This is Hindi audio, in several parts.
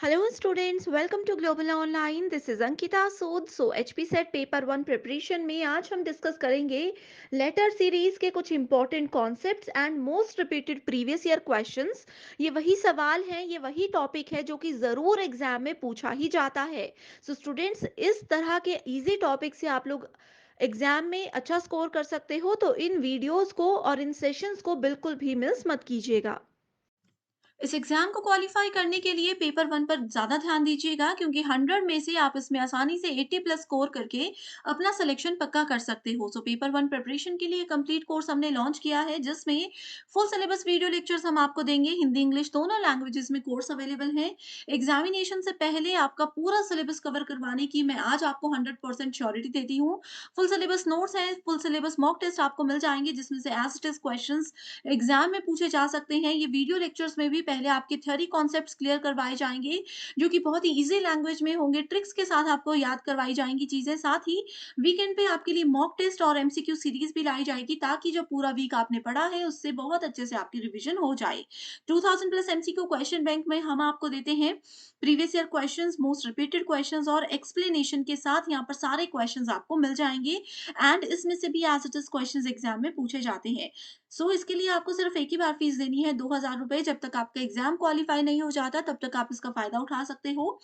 Hello students, welcome to Global Online. This is Ankita Sood. HP set paper one preparation में आज हम डिस्कस करेंगे लेटर सीरीज के कुछ important concepts and most repeated previous year questions. ये वही सवाल हैं, ये वही टॉपिक है जो कि ज़रूर एग्जाम में पूछा ही जाता है. स्टूडेंट्स, इस तरह के इजी टॉपिक से आप लोग एग्जाम में अच्छा स्कोर कर सकते हो, तो इन वीडियोस को और इन सेशंस को बिल्कुल भी मिस मत कीजिएगा. इस एग्जाम को क्वालिफाई करने के लिए पेपर वन पर ज्यादा ध्यान दीजिएगा क्योंकि 100 में से आप इसमें आसानी से 80 प्लस स्कोर करके अपना सिलेक्शन पक्का कर सकते हो। सो पेपर वन प्रिपरेशन के लिए कंप्लीट कोर्स हमने लॉन्च किया है जिसमें फुल सिलेबस वीडियो लेक्चर्स हम आपको देंगे। हिंदी इंग्लिश दोनों लैंग्वेजेस में कोर्स अवेलेबल है। एग्जामिनेशन से पहले आपका पूरा सिलेबस कवर करवाने की मैं आज आपको 100% श्योरिटी देती हूँ। फुल सिलेबस नोट्स है, फुल सिलेबस मॉक टेस्ट आपको मिल जाएंगे जिसमें से as it is question exam में पूछे जा सकते हैं। ये वीडियो लेक्चर्स में भी पहले आपके थ्योरी कॉन्सेप्ट्स क्लियर करवाए जाएंगे जो कि बहुत ही इजी लैंग्वेज में होंगे। ट्रिक्स के साथ आपको याद करवाई जाएंगी चीजें। साथ ही वीकेंड पे आपके लिए मॉक टेस्ट और एमसीक्यू सीरीज भी लाई जाएगी ताकि जो पूरा वीक आपने पढ़ा है उससे बहुत अच्छे से आपकी रिवीजन हो जाए। 2000 प्लस एमसीक्यू क्वेश्चन बैंक में हम आपको देते हैं previous year questions, most repeated questions और एक्सप्लेनेशन के साथ। यहाँ पर सारे क्वेश्चंस आपको मिल जाएंगे एंड इसमें से भी as it is questions exam में पूछे जाते हैं। इसके लिए आपको सिर्फ एक ही बार फीस देनी है, 2000 रुपए। जब तक आपका एग्जाम क्वालिफाई नहीं हो जाता तब तक आप इसका फायदा उठा सकते हो।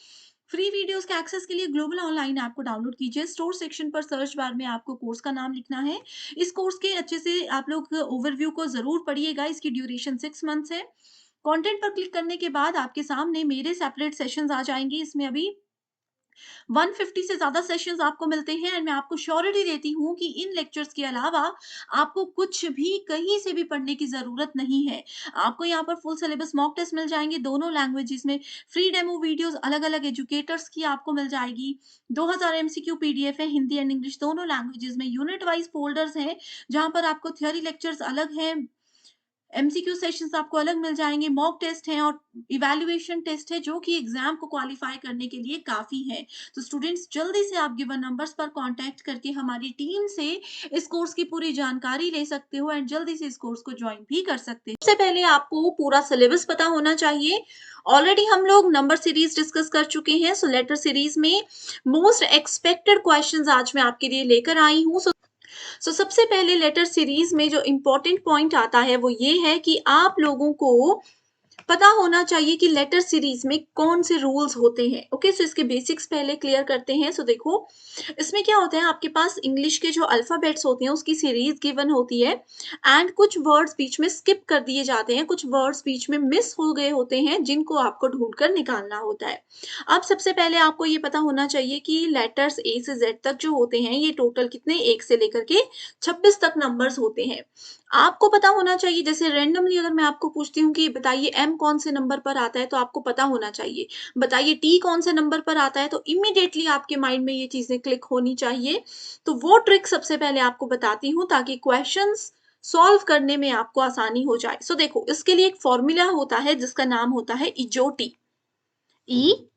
फ्री वीडियोस के एक्सेस के लिए ग्लोबल ऑनलाइन ऐप को डाउनलोड कीजिए। स्टोर सेक्शन पर सर्च बार में आपको कोर्स का नाम लिखना है। इस कोर्स के अच्छे से आप लोग ओवरव्यू को जरूर पढ़िएगा। इसकी ड्यूरेशन 6 मंथ्स है। कंटेंट पर क्लिक करने के बाद आपके सामने मेरे सेपरेट सेशंस आ जाएंगे। इसमें अभी 150 से ज्यादा सेशंस आपको मिलते हैं एंड मैं आपको श्योरिटी देती हूँ कि इन लेक्चर्स के अलावा आपको कुछ भी कहीं से भी पढ़ने की जरूरत नहीं है। आपको यहाँ पर फुल सिलेबस मॉक टेस्ट मिल जाएंगे दोनों लैंग्वेजेस में। फ्री डेमो वीडियोस अलग अलग एजुकेटर्स की आपको मिल जाएगी। 2000 एमसीक्यू पीडीएफ है, हिंदी एंड इंग्लिश दोनों लैंग्वेजेस में। यूनिट वाइज फोल्डर्स हैं जहां पर आपको थियोरी लेक्चर्स अलग हैं, एमसीक्यू सेशंस आपको अलग मिल जाएंगे, मॉक टेस्ट है और इवैल्यूएशन टेस्ट है जो कि एग्जाम को क्वालिफाई करने के लिए काफी है। तो स्टूडेंट्स, जल्दी से आप गिवन नंबर्स पर कांटेक्ट करके हमारी टीम से इस कोर्स की पूरी जानकारी ले सकते हो एंड जल्दी से इस कोर्स को ज्वाइन भी कर सकते हो। सबसे पहले आपको पूरा सिलेबस पता होना चाहिए। ऑलरेडी हम लोग नंबर सीरीज डिस्कस कर चुके हैं। सो लेटर सीरीज में मोस्ट एक्सपेक्टेड क्वेश्चंस आज मैं आपके लिए लेकर आई हूँ। सबसे पहले लेटर सीरीज में जो इम्पोर्टेंट पॉइंट आता है वो ये है कि आप लोगों को पता होना चाहिए कि लेटर सीरीज में कौन से रूल्स होते हैं। ओके, सो इसके बेसिक्स पहले क्लियर करते हैं। देखो, इसमें क्या होता है, आपके पास इंग्लिश के जो अल्फाबेट्स होते हैं उसकी सीरीज गिवन होती है एंड कुछ वर्ड्स बीच में स्किप कर दिए जाते हैं, कुछ वर्ड्स बीच में मिस हो गए होते हैं जिनको आपको ढूंढ कर निकालना होता है। अब सबसे पहले आपको ये पता होना चाहिए कि लेटर्स ए से जेड तक जो होते हैं ये टोटल कितने, 1 से लेकर के 26 तक नंबर्स होते हैं। आपको पता होना चाहिए, जैसे रैंडमली अगर मैं आपको पूछती हूँ कि बताइए एम कौन से नंबर पर आता है, तो आपको पता होना चाहिए। बताइए टी कौन से नंबर पर आता है, तो इमीडिएटली आपके माइंड में ये चीजें क्लिक होनी चाहिए। तो वो ट्रिक सबसे पहले आपको बताती हूँ ताकि क्वेश्चंस सॉल्व करने में आपको आसानी हो जाए। देखो, इसके लिए एक फॉर्मूला होता है जिसका नाम होता है इजोटी, EJOTY।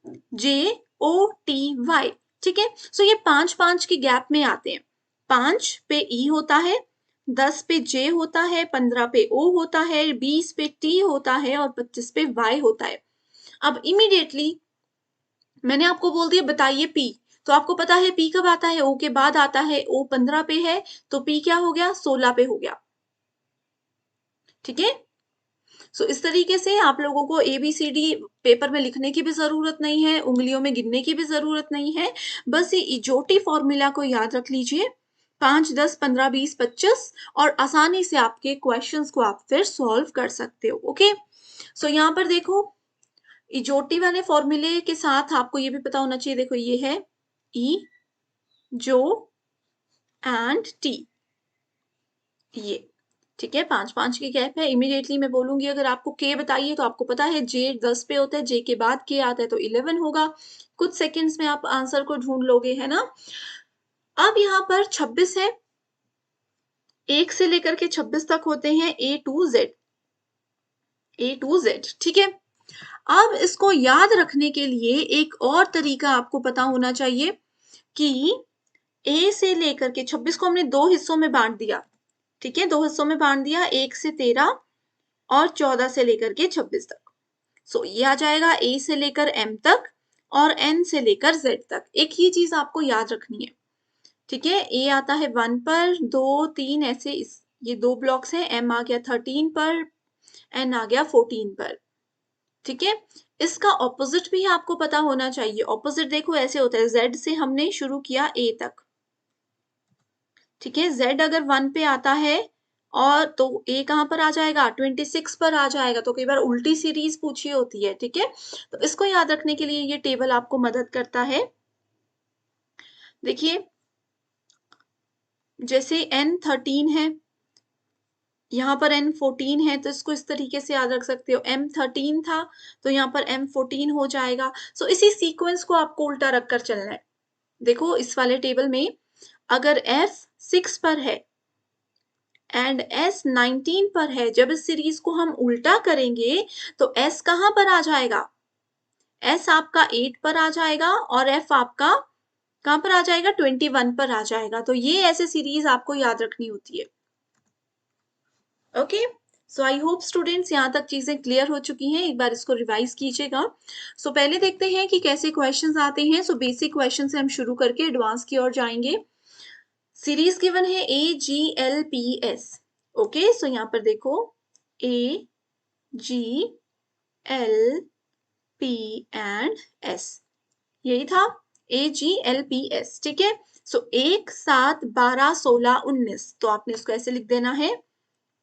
ठीक है, ये 5-5 के गैप में आते हैं। 5 पे ई होता है, 10 पे जे होता है, 15 पे ओ होता है, 20 पे टी होता है और 25 पे वाई होता है। अब इमीडिएटली मैंने आपको बोल दिया बताइए पी, तो आपको पता है पी कब आता है, ओ के बाद आता है। ओ 15 पे है तो पी क्या हो गया, 16 पे हो गया। ठीक है, इस तरीके से आप लोगों को ABCD पेपर में लिखने की भी जरूरत नहीं है, उंगलियों में गिनने की भी जरूरत नहीं है। बस ये इजोटी फॉर्मूला को याद रख लीजिए, 5, 10, 15, 20, 25 और आसानी से आपके क्वेश्चंस को आप फिर सॉल्व कर सकते हो। ओके, यहाँ पर देखो, इजोटी वाले फॉर्मूले के साथ आपको ये भी पता होना चाहिए। देखो, ये है ई जो एंड टी, ये ठीक है, 5-5 की गैप है। इमीडिएटली मैं बोलूंगी अगर आपको के बताइए तो आपको पता है जे 10 पे होता है, जे के बाद के आता है तो 11 होगा। कुछ सेकंड्स में आप आंसर को ढूंढ लोगे, है ना। अब यहाँ पर 26 है, 1 से लेकर के 26 तक होते हैं A to Z। ठीक है, अब इसको याद रखने के लिए एक और तरीका आपको पता होना चाहिए कि A से लेकर के 26 को हमने 2 हिस्सों में बांट दिया। ठीक है, 2 हिस्सों में बांट दिया, 1 से 13 और 14 से लेकर के 26 तक। सो ये आ जाएगा ए से लेकर एम तक और एन से लेकर जेड तक। एक ही चीज आपको याद रखनी है, ठीक है। ए आता है 1 पर, 2, 3 ऐसे ये 2 ब्लॉक्स हैं। एम आ गया 13 पर, एन आ गया 14 पर, ठीक है। इसका ऑपोजिट भी आपको पता होना चाहिए। ऑपोजिट देखो ऐसे होता है, जेड से हमने शुरू किया ए तक, ठीक है। z अगर 1 पे आता है और तो a कहाँ पर आ जाएगा, 26 पर आ जाएगा। तो कई बार उल्टी सीरीज पूछी होती है, ठीक है। तो इसको याद रखने के लिए ये टेबल आपको मदद करता है। देखिए जैसे n 13 है, यहाँ पर n 14 है, तो इसको इस तरीके से याद रख सकते हो। m 13 था तो यहाँ पर m 14 हो जाएगा। सो इसी सीक्वेंस को आपको उल्टा रखकर चलना है। देखो इस वाले टेबल में अगर f 6 पर है एंड S 19 पर है, जब इस सीरीज को हम उल्टा करेंगे तो S कहाँ पर आ जाएगा, S आपका 8 पर आ जाएगा और F आपका कहाँ पर आ जाएगा, 21 पर आ जाएगा। तो ये ऐसे सीरीज आपको याद रखनी होती है। Okay, so I hope students यहाँ तक चीजें क्लियर हो चुकी हैं। एक बार इसको रिवाइज कीजिएगा। सो पहले देखते हैं कि कैसे क्वेश्चंस आते हैं। सो बेसिक क्वेश्चन से हम शुरू करके एडवांस की ओर जाएंगे। सीरीज गिवन है AGLPS। ओके, सो यहाँ पर देखो AGLP&S, यही था AGLPS, ठीक है। सो 1, 7, 12, 16, 19, तो आपने इसको ऐसे लिख देना है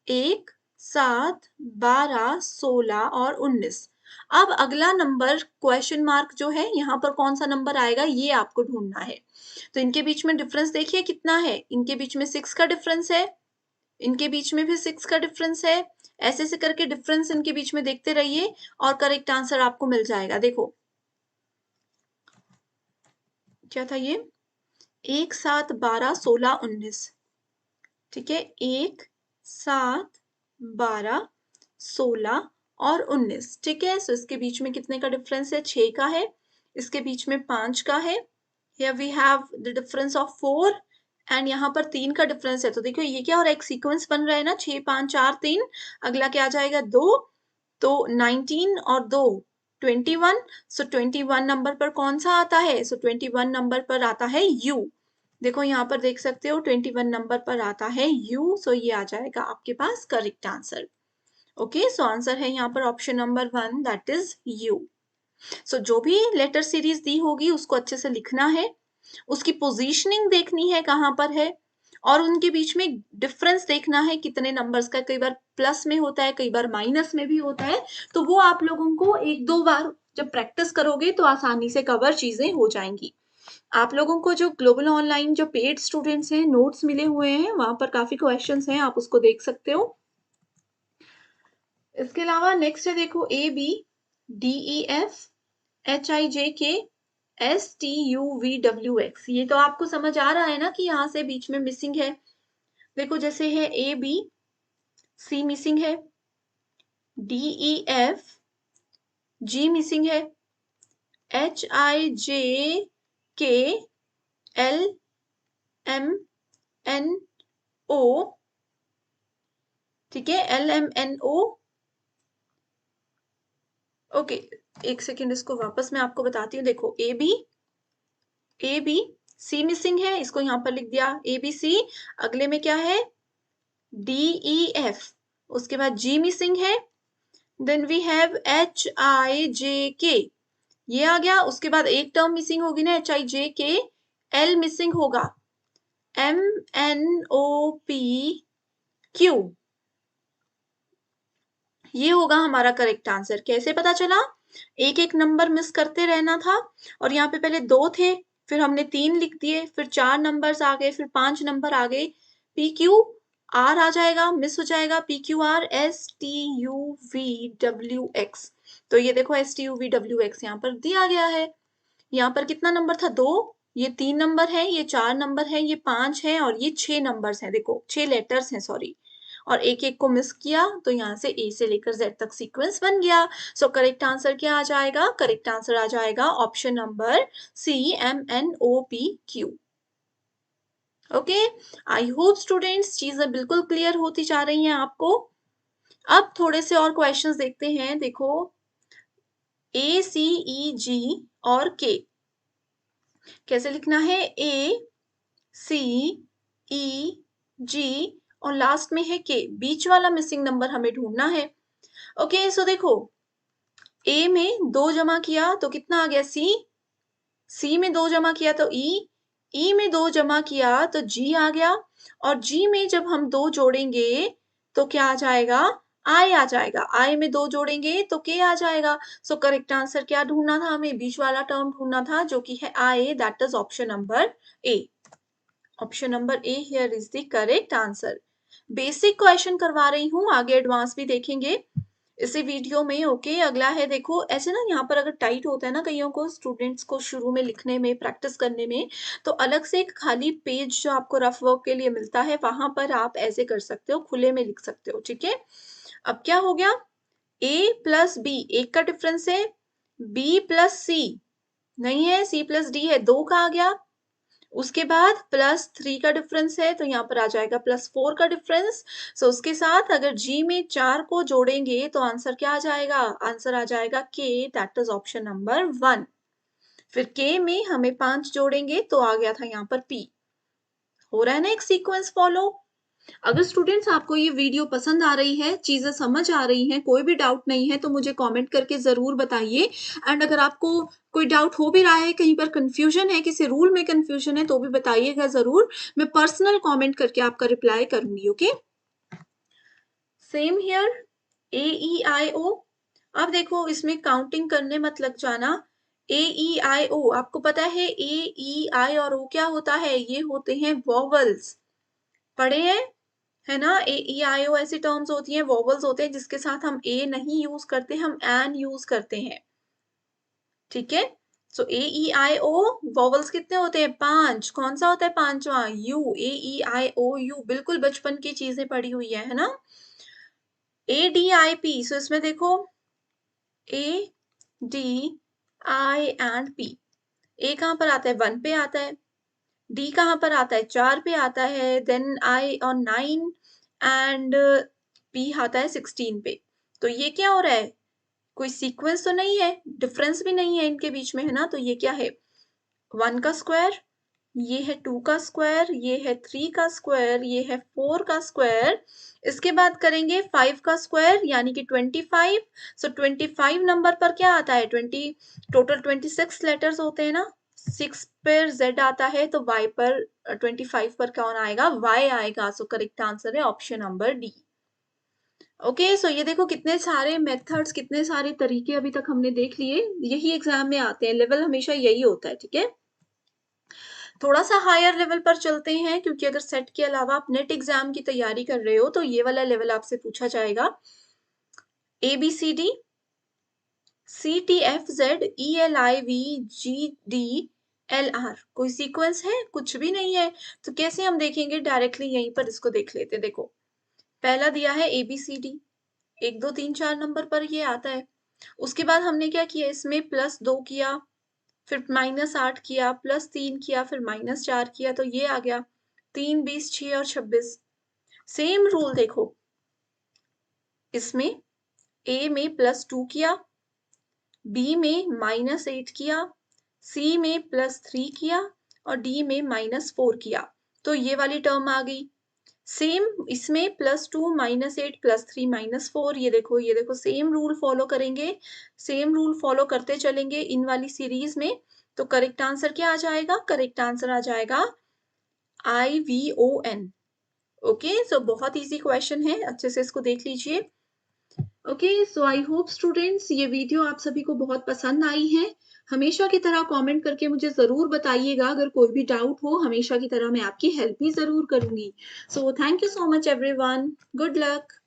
1, 7, 12, 16 और 19। अब अगला नंबर क्वेश्चन मार्क जो है, यहाँ पर कौन सा नंबर आएगा ये आपको ढूंढना है। तो इनके बीच में डिफरेंस देखिए कितना है, इनके बीच में 6 का डिफरेंस है, इनके बीच में भी 6 का डिफरेंस है। ऐसे ऐसे करके डिफरेंस इनके बीच में देखते रहिए और करेक्ट आंसर आपको मिल जाएगा। देखो क्या था ये, 1, 7, 12, 16, 19, ठीक है। 1, 7, 12, 16 और 19, ठीक है। सो इसके बीच में कितने का डिफरेंस है, 6 का है। इसके बीच में 5 का है। Here we have the difference of 4 and यहाँ पर 3 का डिफरेंस है। तो देखो ये क्या हो रहा है, एक सीक्वेंस बन रहा है ना, 6, 5, 4, 3। अगला क्या आ जाएगा, 2, तो 19 और 2 21। सो 21 नंबर पर कौन सा आता है, सो 21 नंबर पर आता है U। देखो यहाँ पर देख सकते हो 21 नंबर पर आता है U। सो ये आ जाएगा आपके पास correct answer. Okay, so answer है यहाँ पर option number 1, that is U। So जो भी लेटर सीरीज दी होगी उसको अच्छे से लिखना है, उसकी पोजीशनिंग देखनी है कहाँ पर है, और उनके बीच में डिफरेंस देखना है कितने नंबर्स का। कई बार प्लस में होता है, कई बार माइनस में भी होता है। तो वो आप लोगों को एक दो बार जब प्रैक्टिस करोगे तो आसानी से कवर चीजें हो जाएंगी। आप लोगों को जो ग्लोबल ऑनलाइन जो पेड स्टूडेंट्स हैं, नोट्स मिले हुए हैं, वहां पर काफी क्वेश्चंस हैं, आप उसको देख सकते हो। इसके अलावा नेक्स्ट है देखो ABDEF HIJK STUVWX। ये तो आपको समझ आ रहा है ना कि यहाँ से बीच में मिसिंग है। देखो जैसे है ABC मिसिंग है, DEF G मिसिंग है, HIJK LMNO, ठीक है, LMNO। ओके, एक सेकेंड, इसको वापस मैं आपको बताती हूँ। देखो ABC मिसिंग है, इसको यहाँ पर लिख दिया ABC। अगले में क्या है, DEF, उसके बाद G मिसिंग है, देन वी हैव HIJK, ये आ गया। उसके बाद एक टर्म मिसिंग होगी ना, HIJK, L मिसिंग होगा, MNOPQ, ये होगा हमारा करेक्ट आंसर। कैसे पता चला, एक एक नंबर मिस करते रहना था, और यहाँ पे पहले 2 थे, फिर हमने 3 लिख दिए, फिर 4 नंबर्स आ गए, फिर 5 नंबर आ गए। PQR आ जाएगा, मिस हो जाएगा, PQR STUVWX। तो ये देखो STUVWX यहाँ पर दिया गया है। यहाँ पर कितना नंबर था, 2, ये 3 नंबर है, ये 4 नंबर है, ये 5 है और ये 6 नंबर्स हैं। देखो 6 लेटर्स हैं, सॉरी, और एक एक को मिस किया तो यहाँ से A से लेकर Z तक सीक्वेंस बन गया। सो करेक्ट आंसर क्या आ जाएगा, करेक्ट आंसर आ जाएगा option number C, MNOPQ। Okay, I hope students चीजें बिल्कुल क्लियर होती जा रही हैं आपको। अब थोड़े से और क्वेश्चंस देखते हैं। देखो ACEG और K। कैसे लिखना है? ACEG और लास्ट में है K। बीच वाला मिसिंग नंबर हमें ढूंढना है। ओके, सो देखो, A में 2 जमा किया तो कितना आ गया? C में 2 जमा किया तो E में 2 जमा किया तो G आ गया, और G में जब हम 2 जोड़ेंगे तो क्या आ जाएगा? I आ जाएगा। I में 2 जोड़ेंगे तो K आ जाएगा। सो करेक्ट आंसर क्या ढूंढना था हमें? बीच वाला टर्म ढूंढना था, जो कि है I, that is option number A। Option number A here is the correct answer. Basic question करवा रही हूँ, आगे एडवांस भी देखेंगे इसी वीडियो में। ओके, अगला है, देखो ऐसे ना यहाँ पर अगर टाइट होता है ना कईयों को, स्टूडेंट्स को शुरू में लिखने में, प्रैक्टिस करने में, तो अलग से एक खाली पेज जो आपको रफ वर्क के लिए मिलता है, वहां पर आप ऐसे कर सकते हो, खुले में लिख सकते हो। ठीक है, अब क्या हो गया? A प्लस बी, एक का डिफरेंस है। B प्लस सी नहीं है, C प्लस डी है, 2 का आ गया। उसके बाद +3 का डिफरेंस है, तो यहाँ पर आ जाएगा +4 का डिफरेंस। सो उसके साथ अगर G में 4 को जोड़ेंगे तो आंसर क्या आ जाएगा? आंसर आ जाएगा K, that is option number 1। फिर K में हमें 5 जोड़ेंगे तो आ गया था यहाँ पर P। हो रहा है ना एक सीक्वेंस फॉलो? अगर स्टूडेंट्स आपको ये वीडियो पसंद आ रही है, चीजें समझ आ रही हैं, कोई भी डाउट नहीं है, तो मुझे कमेंट करके जरूर बताइए। एंड अगर आपको कोई डाउट हो भी रहा है, कहीं पर कंफ्यूजन है, किसी रूल में कंफ्यूजन है, तो भी बताइएगा जरूर। मैं पर्सनल कमेंट करके आपका रिप्लाई करूंगी। Okay, same here, AEIO। अब देखो, इसमें काउंटिंग करने मत लग जाना। AEIO आपको पता है, AEI और O क्या होता है? ये होते हैं वॉवल्स। पढ़े हैं, है ना? ए ई आई ओ ऐसी टर्म्स होती हैं, वॉवल्स होते हैं जिसके साथ हम ए नहीं यूज करते, हम एन यूज करते हैं। ठीक है, सो ए ई आई ओ वॉवल्स कितने होते हैं? 5। कौन सा होता है पांचवा? यू। AEIOU, बिल्कुल बचपन की चीजें पढ़ी हुई है ना? ADIP, सो इसमें देखो, ADI&P। ए कहां पर आता है? 1 पे आता है। डी कहाँ पर आता है? 4 पे आता है। देन आई और 9, एंड पी आता है 16 पे। तो ये क्या हो रहा है? कोई सीक्वेंस तो नहीं है, डिफरेंस भी नहीं है इनके बीच में, है ना? तो ये क्या है? 1 का स्क्वायर, ये है 2 का स्क्वायर, ये है 3 का स्क्वायर, ये है 4 का स्क्वायर। इसके बाद करेंगे 5 का स्क्वायर, यानी कि 25। सो 25 नंबर पर क्या आता है? 20, टोटल 26 लेटर्स होते हैं ना? 6 पर Z आता है, तो Y पर 25 पर कौन आएगा? Y आएगा। सो करेक्ट आंसर है ऑप्शन नंबर डी। ओके, सो ये देखो कितने सारे मेथड्स, कितने सारे तरीके अभी तक हमने देख लिए। यही एग्जाम में आते हैं, लेवल हमेशा यही होता है। ठीक है, थोड़ा सा हायर लेवल पर चलते हैं, क्योंकि अगर सेट के अलावा आप नेट एग्जाम की तैयारी कर रहे हो तो ये वाला लेवल आपसे पूछा जाएगा। ABCD, CTFZELIVGDLR, कोई सीक्वेंस है? कुछ भी नहीं है। तो कैसे हम देखेंगे? डायरेक्टली यहीं पर इसको देख लेते हैं। देखो, पहला दिया है ABCD, 1 2 3 4 नंबर पर ये आता है। उसके बाद हमने क्या किया? इसमें +2 किया, फिर -8 किया, +3 किया, फिर -4 किया, तो ये आ गया 3 20 6 और 26। सेम रूल देखो, इसमें A में +2 किया, B में -8 किया, C में +3 किया, और D में -4 किया, तो ये वाली टर्म आ गई। सेम इसमें +2 -8 +3 -4, ये देखो सेम रूल फॉलो करेंगे, सेम रूल फॉलो करते चलेंगे इन वाली सीरीज में। तो करेक्ट आंसर क्या आ जाएगा? करेक्ट आंसर आ जाएगा IVON। ओके, सो बहुत इजी क्वेश्चन है, अच्छे से इसको देख लीजिए। Okay, so I hope students ये वीडियो आप सभी को बहुत पसंद आई है। हमेशा की तरह कमेंट करके मुझे ज़रूर बताइएगा, अगर कोई भी डाउट हो, हमेशा की तरह मैं आपकी हेल्प भी ज़रूर करूंगी। So thank you so much everyone, good luck.